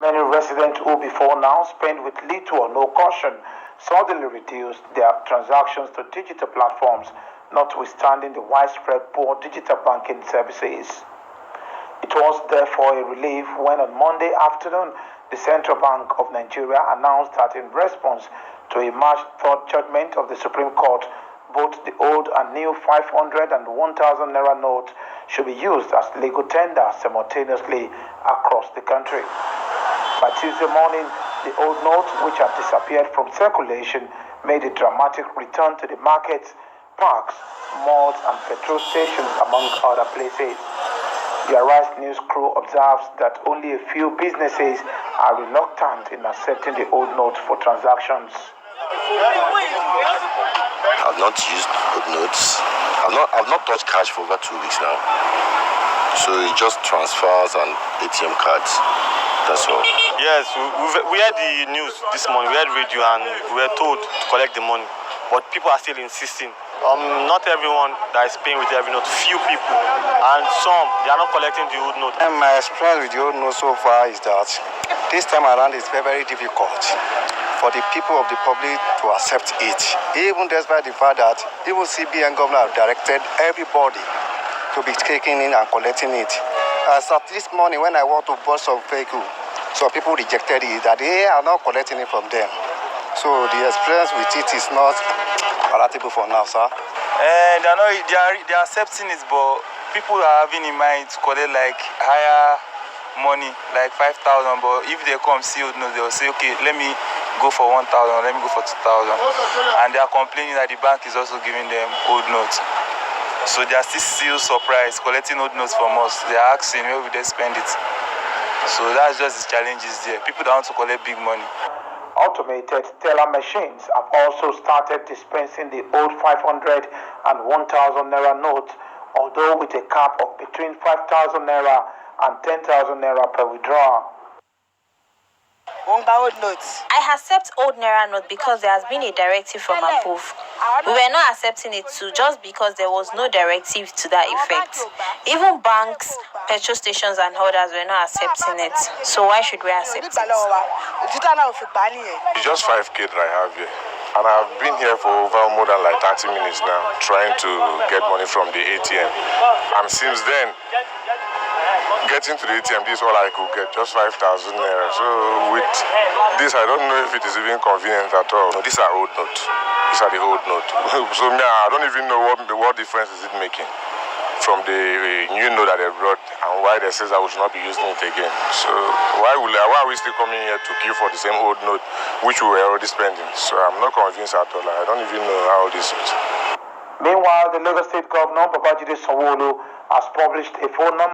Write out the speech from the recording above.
Many residents who before now spent with little or no caution suddenly reduced their transactions to digital platforms, notwithstanding the widespread poor digital banking services. It was therefore a relief when on Monday afternoon the Central Bank of Nigeria announced that in response to a March 3rd judgment of the Supreme Court, both the old and new 500 and 1,000 naira notes should be used as legal tender simultaneously across the country. By Tuesday morning, the old notes, which had disappeared from circulation, made a dramatic return to the markets, parks, malls, and petrol stations, among other places. The Arise News crew observes that only a few businesses are reluctant in accepting the old notes for transactions. I've not used old notes. I've not touched cash for over 2 weeks now. So it's just transfers and ATM cards. That's all. Yes, we heard the news this morning. We heard radio and we were told to collect the money, but people are still insisting. Not everyone that is paying with every note, few people, and some they are not collecting the old note. And my experience with the old note so far is that this time around it's very, very difficult for the people of the public to accept it, even despite the fact that even CBN governor have directed everybody to be taking in and collecting it. As at this morning, when I want to bus some vehicle, some people rejected it, that they are not collecting it from them. So the experience with it is not palatable for now, sir. They are accepting it, but people are having in mind to collect like higher money, like 5,000. But if they come see old notes, they will say, okay, let me go for 1,000, let me go for 2,000, and they are complaining that the bank is also giving them old notes. So they are still surprised collecting old notes from us. They are asking where will they spend it. So that's just the challenges there. People don't want to collect big money. Automated teller machines have also started dispensing the old 500 and 1,000 naira notes, although with a cap of between 5,000 naira and 10,000 naira per withdrawal. I accept old naira note because there has been a directive from above. We were not accepting it too just because there was no directive to that effect. Even banks, petrol stations and others were not accepting it. So why should we accept it? It's just 5K that I have here. And I've been here for over more than like 30 minutes now trying to get money from the ATM. And since then, getting to the ATM, this is all I could get, just 5,000 naira. So with this, I don't know if it is even convenient at all. No, these are old notes. These are the old notes. So I don't even know what difference is it making from the new note that they brought and why they say that we should not be using it again. So why are we still coming here to queue for the same old note which we were already spending? So I'm not convinced at all. I don't even know how this is. Meanwhile, the Lagos State Governor, Babajide Sanwo-Olu, has published a phone number